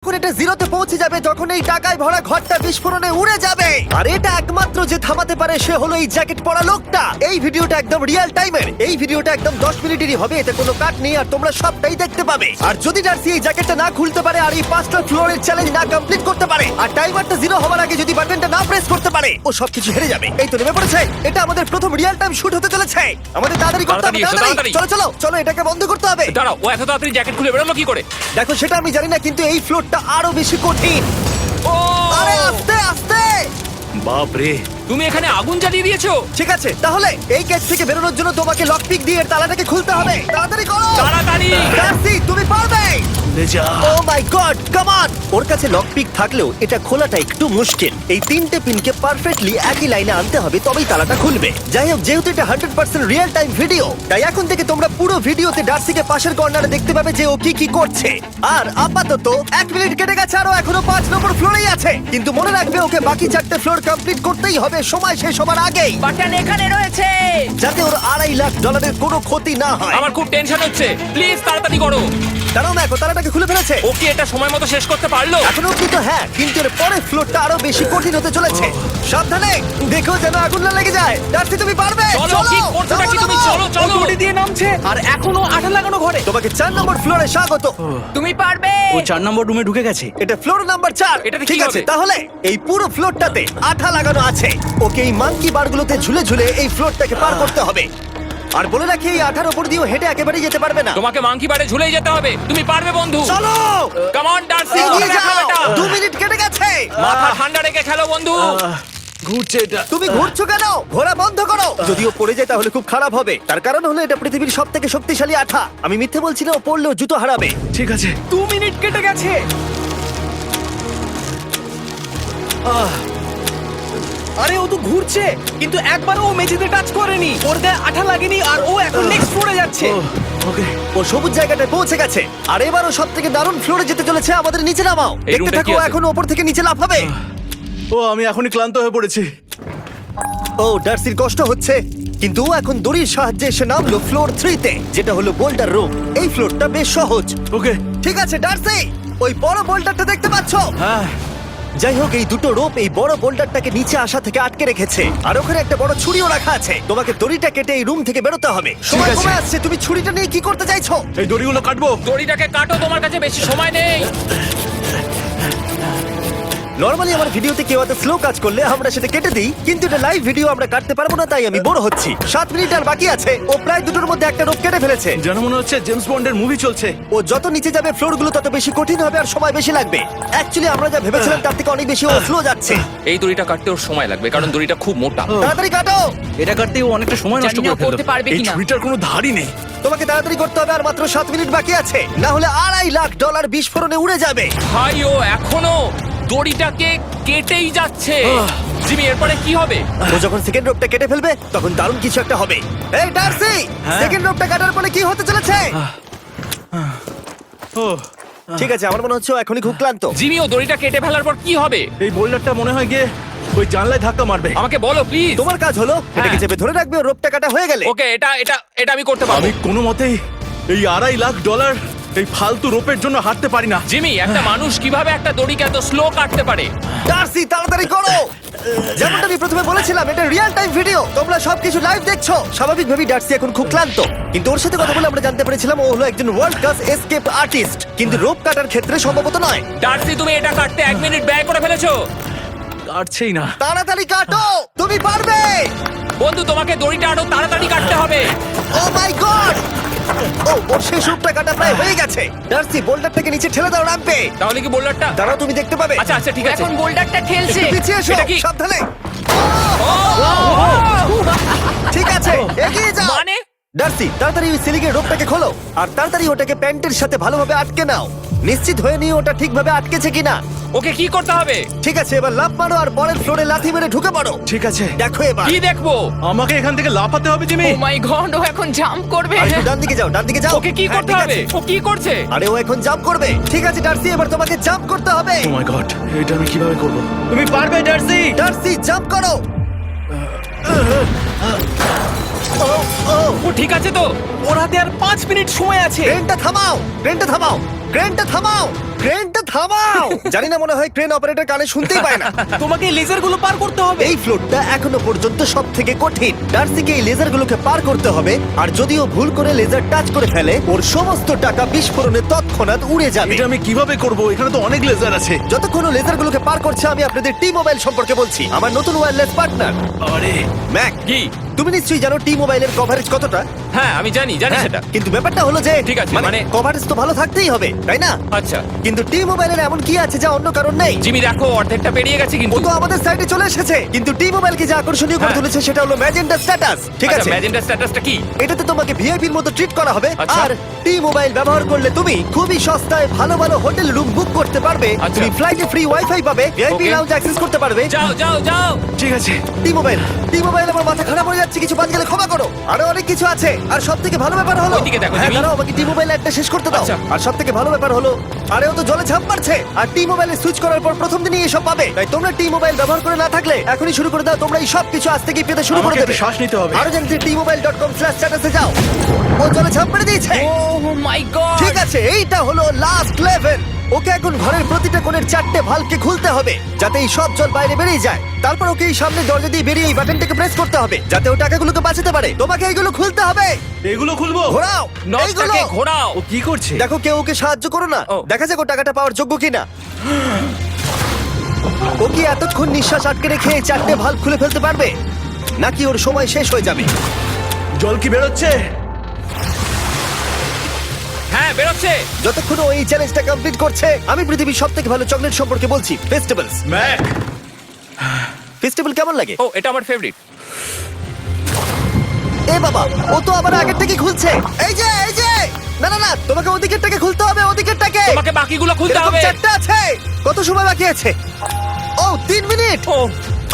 যখন এটা জিরোতে পৌঁছে যাবে তখন এই টাকায় ভরা ঘরটা বিস্ফোরণে উড়ে যাবে। আর এটা একমাত্র যে থামাতে পারে সে হলো এই জ্যাকেট পরা লোকটা। এই ভিডিওটা একদম রিয়েল টাইমের। এই ভিডিওটা একদম 10 মিনিটেরই হবে, এতে কোনো কাট নেই আর তোমরা সবটাই দেখতে পাবে। আর যদি ডার্সি এই জ্যাকেটটা না খুলতে পারে আর এই 5টা ফ্লোরের চ্যালেঞ্জ না কমপ্লিট করতে পারে আর টাইমারটা জিরো হওয়ার আগে যদি বাটনটা না প্রেস করতে পারে, ও সবকিছু হেরে যাবে। এই তো নেমে পড়েছে। এটা আমাদের প্রথম রিয়েল টাইম শুট হতে চলেছে। আমাদের তাড়াতাড়ি করতে হবে, তাড়াতাড়ি। চলো চলো চলো, এটাকে বন্ধ করতে হবে। দাঁড়াও, ও এত তাড়াতাড়ি জ্যাকেট খুলে বেরোলো কি করে? দেখো সেটা আমি জানি না, কিন্তু এই ফ্লোরটা আরো বেশি কঠিন। ও আরে আস্তে আস্তে। বাপ রে, তুমি এখানে আগুন জ্বালিয়ে দিয়েছো। ঠিক আছে, তাহলে এই গেট থেকে বেরোনোর জন্য তোমাকে লক পিক দিয়ে এর তালাটাকে খুলতে হবে। তাড়াতাড়ি করো। তাড়াতাড়ি। ডার্সি তুমি পারবে। যা। ও মাই গড, কাম অন। ওর কাছে লক পিক থাকলেও এটা খোলাটা একটু মুশকিল। এই তিনটে পিনকে পারফেক্টলি একই লাইনে আনতে হবে, তবেই তালাটা খুলবে। যাই হোক, যেহেতু এটা 100% রিয়েল টাইম ভিডিও, তাই এখন থেকে তোমরা পুরো ভিডিওতে ডার্সিকে পাশের কর্নারে দেখতে পাবে যে ও কি কি করছে। আর আপাতত 1 মিনিট কেটে গেছে, আরো এখনো 5 নম্বর ফ্লোরেই আছে। কিন্তু মনে রাখবে ওকে বাকি 4টে ফ্লোর কমপ্লিট করতেই হবে সময় শেষ হবার আগেই, বাটন এখানে রয়েছে। যাতে ওর $2.5 লাখ কোনো ক্ষতি না হয়। আমার খুব টেনশন হচ্ছে, প্লিজ তাড়াতাড়ি করো। দাঁড়াও, দেখো তালাটাকে খুলে ফেলেছে। ও কি এটা সময় মতো শেষ করতে পারলো? এখনো অব্দি তো হ্যাঁ, কিন্তু এর পরের ফ্লোরটা আরো বেশি কঠিন হতে চলেছে। সাবধানে, দেখো যেন আগুন না লেগে যায়। ডার্সি তুমি পারবে। চলো, কি করছো নাকি তুমি? চলো চলো। দড়ি দিয়ে নামছে আর এখনো আঠা লাগানো ঘরে। তোমাকে 4 নম্বর ফ্লোরে স্বাগত। তুমি পারবে। ও 4 নম্বর রুমে ঢুকে গেছে। এটা ফ্লোর নাম্বার 4। এটাতে কি ঠিক আছে, হবে? তাহলে এই পুরো ফ্লোরটাতে আঠা লাগানো আছে। ওকে এই মাঙ্কি বারগুলোতে ঝুলে ঝুলে এই ফ্লোরটাকে পার করতে হবে। আর বলে রাখি, এই আঠার উপর দিয়েও হেঁটে একেবারেই যেতে পারবে না। তোমাকে মাংকি বারে ঝুলেই যেতে হবে। তুমি পারবে বন্ধু। চলো কাম অন ডার্সি, এগিয়ে করে দেখাও যাও। এটা। 2 মিনিট কেটে গেছে। মাথা ঠান্ডা রেখে খেলো বন্ধু। ঘুরছে এটা। তুমি ঘুরছো কেন? ঘোরা বন্ধ করো। যদিও পড়ে যায় তাহলে খুব খারাপ হবে। তার কারণ হলো এটা পৃথিবীর সবথেকে শক্তিশালী আঠা। আমি মিথ্যে বলছি না, ও পড়লেও জুতো হারাবে। ঠিক আছে। 2 মিনিট কেটে গেছে। আরে ও তো ঘুরছে, কিন্তু একবারও ও মেঝেতে টাচ করেনি। ওর গায়ে আঠা লাগেনি আর ও এখন নেক্সট ফ্লোরে যাচ্ছে। ওকে। ও সবুজ জায়গাটায় পৌঁছে গেছে। আর এবারও সব থেকে দারুণ ফ্লোরে যেতে চলেছে। আমাদের নিচে নামাও। এই দেখতে রুমটা থাকো, কি আছে? এখন ওপর থেকে নিচে লাফাবে। ও আমি এখনই ক্লান্ত হয়ে পড়েছি। ও ডার্সির কষ্ট হচ্ছে, কিন্তু ও এখন দড়ির সাহায্যে এসে নামলো ফ্লোর 3 তে, যেটা হলো বোল্ডার রুম। এই ফ্লোরটা বেশ সহজ। ওকে। ঠিক আছে ডার্সি, ওই বড় বোল্ডারটা দেখতে পাচ্ছো? হ্যাঁ। যাই হোক, এই দুটো রোপ এই বড় বোল্ডারটাকে নিচে আসা থেকে আটকে রেখেছে। আর ওখানে একটা বড় ছুরিও রাখা আছে। তোমাকে দড়িটা কেটে এই রুম থেকে বেরোতে হবে। সময় আছে। কমে আসছে। তুমি ছুরিটা নিয়ে কি করতে চাইছো? এই দড়িগুলো কাটবো। দড়িটাকে কাটো, তোমার কাছে বেশি সময় নেই। নরমালি আমার ভিডিওতে কেউ এত স্লো কাজ করলে আমরা সেটা কেটে দিই, কিন্তু এটা লাইভ ভিডিও আমরা কাটতে পারবো না, তাই আমি বোর হচ্ছি। 7 মিনিট আর বাকি আছে। ও প্রায় দুটোর মধ্যে একটা রোপ কেটে ফেলেছে। যেন মনে হচ্ছে জেমস বন্ডের মুভি চলছে। ও যত নিচে যাবে ফ্লোরগুলো তত বেশি কঠিন হবে আর সময় বেশি লাগবে। অ্যাকচুয়ালি আমরা যা ভেবেছিলাম তার থেকে অনেক বেশি ও স্লো যাচ্ছে। এই দড়িটা কাটতে ওর সময় লাগবে, কারণ দড়িটা খুব মোটা। তাড়াতাড়ি কাটো। এটা কাটতেই ও অনেকটা সময় নষ্ট জানি না করে করতে ফেললো। পারবে এই কিনা। ছুরিটার কোনো ধারই নেই। তোমাকে তাড়াতাড়ি করতে হবে, আর মাত্র 7 মিনিট বাকি আছে, না হলে $2.5 লাখ বিস্ফোরণে উড়ে যাবে। ভাই ও এখনো দড়িটাকে কেটেই যাচ্ছে। জিমি, এরপরে কি হবে? ও যখন সেকেন্ড রোপটা কেটে ফেলবে তখন দারুণ কিছু একটা হবে। এই ডার্সি, সেকেন্ড রোপটা কাটার পরে কি হতে চলেছে? ও ঠিক আছে, আমার মনে হচ্ছে ও এখনই খুব ক্লান্ত। জিমি, ও দড়িটা কেটে ফেলার পর কি হবে? এই বোল্ডারটা মনে হয় গিয়ে ওই জানলায় ধাক্কা মারবে। আমাকে বলো প্লিজ। তোমার কাজ হলো এটাকে চেপে ধরে রাখবে, ও রোপটা কাটা হয়ে গেলে। ওকে, এটা এটা এটা আমি করতে পারবো। আমি কোনো মতেই এই $2.5 লাখ এই ফালতু রোপের জন্য হাঁটতে পারি না। জিমি, একটা মানুষ কিভাবে একটা দড়িকে এত স্লো কাটতে পারে? ডার্সি তাড়াতাড়ি করো। যেমনটা আমি প্রথমে বলেছিলাম, এটা রিয়েল টাইম ভিডিও, তোমরা সবকিছু লাইভ দেখছো। স্বাভাবিকভাবেই ডার্সি এখন খুব ক্লান্ত, কিন্তু ওর সাথে কথা বলে আমরা জানতে পেরেছিলাম ও হলো একজন ওয়ার্ল্ড ক্লাস এসকেপ আর্টিস্ট, কিন্তু রোপ কাটার ক্ষেত্রে সম্ভবত নয়। ডার্সি, তুমি এটা কাটতে 1 মিনিট ব্যয় করে ফেলেছো। কাটছেই না। তাড়াতাড়ি কাটো, তুমি পারবে। বন্ধু, তোমাকে দড়িটা আরো তাড়াতাড়ি কাটতে হবে। ও মাই গড! ও ওর শেষ রূপটা কাটা প্রায় হয়ে গেছে। ডার্সি, বোল্ডারটাকে নিচে ঠেলে দাও রাম্পে। তাহলে কি বোল্ডারটা? দাঁড়াও, তুমি দেখতে পাবে। আচ্ছা আচ্ছা, ঠিক আছে। এখন বোল্ডারটা ঠেলছে। একটু পিছিয়ে এসো, এটা কি? সাবধানে। ঠিক আছে, এগিয়ে যাও। মানে? ডার্সি, তাড়াতাড়ি ওই সিলিংয়ের রোপটাকে খোলো আর তাড়াতাড়ি ওটাকে প্যান্টের সাথে ভালোভাবে আটকে নাও। নিশ্চিত হয়ে নিও ওটা ঠিকভাবে আটকেছে কিনা। ওকে কি করতে হবে? ঠিক আছে, এবার লাফ মারো আর পরের ফ্লোরে লাথি মেরে ঢুকে পড়ো। ঠিক আছে। দেখো এবার। কি দেখবো? আমাকে এখান থেকে লাফাতে হবে জিমি। ও মাই গড, ও এখন জাম্প করবে। আর একটু ডান দিকে যাও, ডান দিকে যাও। ওকে কি হ্যাঁ, করতে ঠিক হবে? আছে। ও কি করছে? আরে ও এখন জাম্প করবে। ঠিক আছে ডার্সি, এবার তোমাকে জাম্প করতে হবে। ও মাই গড, এটা আমি কিভাবে করব? তুমি পারবে ডার্সি। ডার্সি, জাম্প করো। ও ঠিক আছে তো? ওর হাতে আর 5 মিনিট সময় আছে। ক্রেনটা থামাও, ক্রেনটা থামাও, ক্রেনটা থামাও। ক্রেনটা থামাও। জানি না, মনে হয় ক্রেন অপারেটর কানে শুনতেই পায় না। তোমাকে লেজার গুলো পার করতে হবে। এই ফ্লোরটা এখনো পর্যন্ত সব থেকে কঠিন। ডার্সিকে এই লেজারগুলোকে পার করতে হবে, আর যদি ও ভুল করে লেজার টাচ করে ফেলে ওর সমস্ত টাকা বিস্ফোরণে তৎক্ষণাৎ উড়ে যাবে। এটা আমি কিভাবে করব? এখানে তো অনেক লেজার আছে। যতক্ষণ ও লেজারগুলোকে পার করছে আমি আপনাদের টি মোবাইল সম্পর্কে বলছি, আমার নতুন ওয়্যারলেস পার্টনার। আরে ম্যাক, কি? তুমি নিশ্চয়ই জানো টি মোবাইলের কভারেজ কতটা? হ্যাঁ আমি জানি হ্যাঁ, সেটা। কিন্তু ব্যাপারটা হলো যে ঠিক আছে, মানে কভারেজ তো ভালো থাকতেই হবে, তাই না? আচ্ছা কিন্তু টি মোবাইলের এমন কি আছে যা অন্য কারণ নেই? জিমি দেখো অর্ধেকটা পেরিয়ে গেছে ও কিন্তু। তো আমাদের সাইডে চলে এসেছে, কিন্তু টি মোবাইলকে যে আকর্ষণীয় করে হ্যাঁ। তুলেছে সেটা হলো ম্যাজেন্টা স্ট্যাটাস। ঠিক আছে, ম্যাজেন্টা স্ট্যাটাসটা কি? এটাতে তোমাকে ভিআইপির মতো ট্রিট করা হবে। আচ্ছা। আর টি মোবাইল ব্যবহার করলে তুমি খুবই সস্তায় ভালো ভালো হোটেল রুম বুক করতে পারবে। আচ্ছা। তুমি ফ্লাইটে ফ্রি ওয়াইফাই পাবে, ভিআইপি Okay. লাউঞ্জ অ্যাক্সেস করতে পারবে। যাও যাও যাও। ঠিক আছে। টি মোবাইল আমার মাথা খারাপ হয়ে যাচ্ছে, কিছু বাদ গেলে ক্ষমা করো। আরো অনেক কিছু আছে, আর সবথেকে ভালো ব্যাপার হলো, ওইদিকে দেখো, হ্যাঁ জিমি। দাঁড়াও, আমাকে টি মোবাইল একটা শেষ করতে দাও। আচ্ছা। আর সবথেকে ভালো ব্যাপার হলো, আরে ও তো জলে ঝাঁপ মারছে, আর টি মোবাইলে সুইচ করার পর প্রথম দিনই এসব পাবে। তাই তোমরা টি মোবাইল ব্যবহার করে না থাকলে এখনই শুরু করে দাও। তোমরা এই সব কিছু আজ থেকেই পেতে শুরু করে আমাকে দেবে। একটু শ্বাস নিতে হবে। আরো জানতে tmobile.com/status এ যাও। ও জলে ঝাঁপ মেরে দিয়েছে। ও মাই গড। ঠিক আছে, এইটা হলো লাস্ট লেভেল। ওকে এখন ঘরের প্রতিটা কোণের 4টে ভালভকে খুলতে হবে যাতে এই সব জল বাইরে বেরিয়ে যায়। তারপর ওকে এই সামনে দরজা দিয়ে বেরিয়ে এই বাটনটাকে প্রেস করতে হবে যাতে ও টাকাগুলোকে বাঁচাতে পারে। তোমাকে এইগুলো খুলতে হবে। এগুলো খুলবো? ঘোরাও এইগুলো। নটটাকে ঘোরাও। ও কি করছে? দেখো কেউ ওকে সাহায্য করো না, ও। দেখা যাক ও টাকাটা পাওয়ার যোগ্য কিনা। ও কি এতক্ষণ নিঃশ্বাস আটকে রেখে এই 4টে ভালভ খুলে ফেলতে পারবে, নাকি ওর সময় শেষ হয়ে যাবে? জল কি বেরোচ্ছে? হ্যাঁ বেরোচ্ছে। যতক্ষণ ও এই চ্যালেঞ্জটা কমপ্লিট করছে আমি পৃথিবীর সবথেকে ভালো চকলেট সম্পর্কে বলছি, ফেস্টিভ্যালস। ম্যাক, ফেস্টিভ্যাল কেমন লাগে? ও এটা আমার ফেভারিট। এ বাবা, ও তো আবার আগের থেকে খুলছে। এই যে না না না, তোমাকে ওদিকেরটাকে খুলতে হবে, ওদিকেরটাকে। তোমাকে বাকিগুলো খুলতে এরকম হবে। 4টে আছে। কত সময় বাকি আছে? ও 3 মিনিট। ও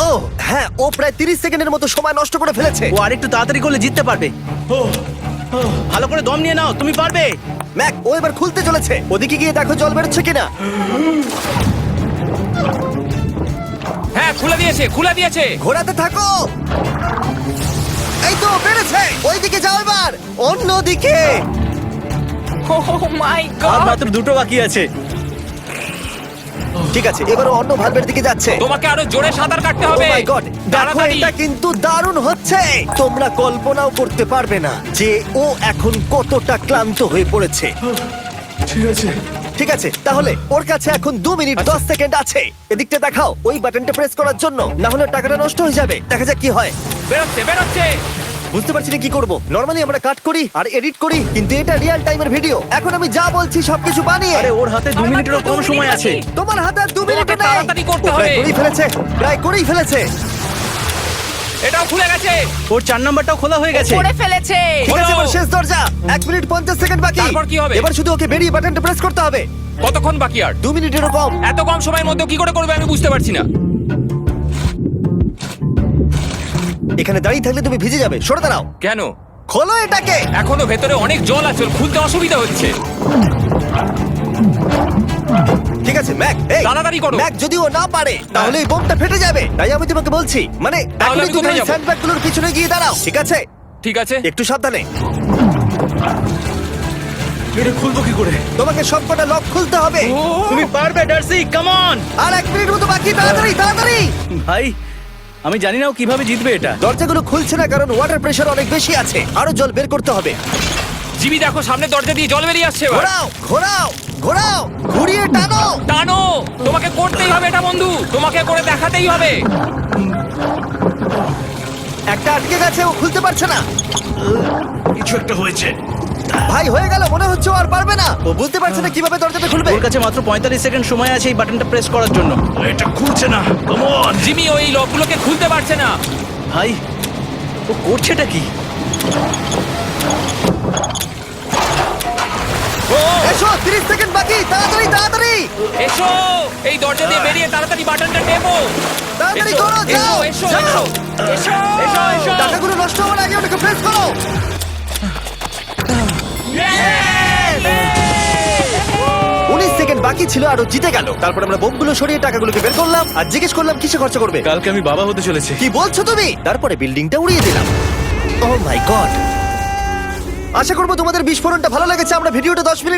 ও হ্যাঁ, ও প্রায় 30 সেকেন্ডের মতো সময় নষ্ট করে ফেলেছে। ও আরেকটু তাড়াতাড়ি করলে জিততে পারবে। ভালো করে দম নিয়ে নাও, তুমি পারবে। ম্যাক, ও এবার খুলতে চলেছে। ওদিকে গিয়ে দেখো জল বেরোচ্ছে কিনা। হ্যাঁ খুলে দিয়েছে। ঘোরাতে থাকো। এই তো বেড়েছে। ওইদিকে যাও এবার, অন্যদিকে। ও মাই আর গড। মাত্র দুটো বাকি আছে। ঠিক আছে, এবার ও অন্য ভালভের দিকে যাচ্ছে। তোমাকে আরো জোরে সাঁতার কাটতে Oh হবে। my God! দেখো, তাড়াতাড়ি। এটা কিন্তু দারুণ হচ্ছে। তোমরা কল্পনাও করতে পারবে না যে ও এখন কতটা ক্লান্ত হয়ে পড়েছে। ঠিক আছে। ঠিক আছে, তাহলে ওর কাছে এখন 2 মিনিট 10 সেকেন্ড আছে। এদিকটা দেখাও, ওই বাটনটা প্রেস করার জন্য, না হলে টাকাটা নষ্ট হয়ে যাবে। দেখা যাক কি হয়। বেরোচ্ছে। বুঝতে পারছি না কি করব। নরমালি আমরা কাট করি আর এডিট করি, কিন্তু এটা রিয়েল টাইমের ভিডিও। এখন আমি যা বলছি সবকিছু বানিয়ে। আরে ওর হাতে 2 মিনিটেরও কম সময় আছে। তোমার হাতে আর 2 মিনিট তোমাকে নেই। তাড়াতাড়ি করতে ও প্রায় হবে। করেই ফেলেছে। এটাও খুলে গেছে। ওর 4 নাম্বারটাও খোলা হয়ে গেছে। করে ফেলেছে। ঠিক আছে, এবার শেষ দরজা। 1 মিনিট 50 সেকেন্ড বাকি। তারপর কি হবে? এবার শুধু ওকে বেরিয়ে বাটনটা প্রেস করতে হবে। কতক্ষণ বাকি আর? 2 মিনিটেরও কম। এত কম সময়ের মধ্যে কি করে করবে আমি বুঝতে পারছি না। এখানে দাঁড়িয়ে থাকলে তুমি ভিজে যাবে, সরে দাঁড়াও। কেন? খোলো এটাকে। এখনো ভেতরে অনেক জল আছে, ওর খুলতে অসুবিধা হচ্ছে। ঠিক আছে ম্যাক, এই তাড়াতাড়ি করো। ম্যাক, যদি ও না পারে তাহলে এই বোমটা ফেটে যাবে। তাই আমি তোমাকে বলছি, মানে তাহলে এখনই আমি তুমি কোথায় ওই যাবো? স্যান্ডব্যাগগুলোর পিছনে গিয়ে দাঁড়াও, ঠিক আছে? ঠিক আছে। একটু সাবধানে। এটা খুলবো কি করে? তোমাকে সবকটা লক খুলতে হবে। তুমি পারবে ডার্সি, কাম অন। আর 1 মিনিট মতো বাকি, তাড়াতাড়ি। ভাই আমি জানি না ও কিভাবে জিতবে এটা। দরজাগুলো খুলছে না কারণ ওয়াটার প্রেশার অনেক বেশি আছে। আরো জল বের করতে হবে। জিমি দেখো সামনে দরজা দিয়ে জল বেরিয়ে আসছে এবার। ঘোরাও, ঘুরিয়ে টানো। টানো। তোমাকে করতেই হবে এটা বন্ধু, তোমাকে করে দেখাতেই হবে। একটা আটকে গেছে, ও খুলতে পারছে না। কিছু একটা হয়েছে। ভাই হয়ে গেল, মনে হচ্ছে ও আর পারবে না। ও বুঝতে পারছে না কিভাবে দরজাটা খুলবে। ওর কাছে মাত্র 45 সেকেন্ড সময় আছে এই বাটনটা প্রেস করার জন্য। এটা খুলছে না। Come on. জিমি ওই লকগুলোকে খুলতে পারছে না। ভাই ও করছেটা কি? ও এসো, 30 সেকেন্ড বাকি, তাড়াতাড়ি। এসো, এই দরজা দিয়ে বেরিয়ে তাড়াতাড়ি বাটনটা টেপো। তাড়াতাড়ি এসো, করো, যাও। এসো, এসো, এসো, এসো, এসো। টাকাগুলো নষ্ট হওয়ার আগে ওটাকে প্রেস করো। 19 সেকেন্ড বাকি ছিল আর ও জিতে গেল। তারপর আমরা বোমগুলো সরিয়ে টাকাগুলোকে বের করলাম আর জিজ্ঞেস করলাম কিসে খরচা করবে। কালকে আমি বাবা হতে চলেছি। কি বলছো তুমি? তারপরে বিল্ডিংটা উড়িয়ে দিলাম। ও মাই গড। আশা করবো তোমাদের বিস্ফোরণটা ভালো লেগেছে। আমরা ভিডিওটা 10 মিনিট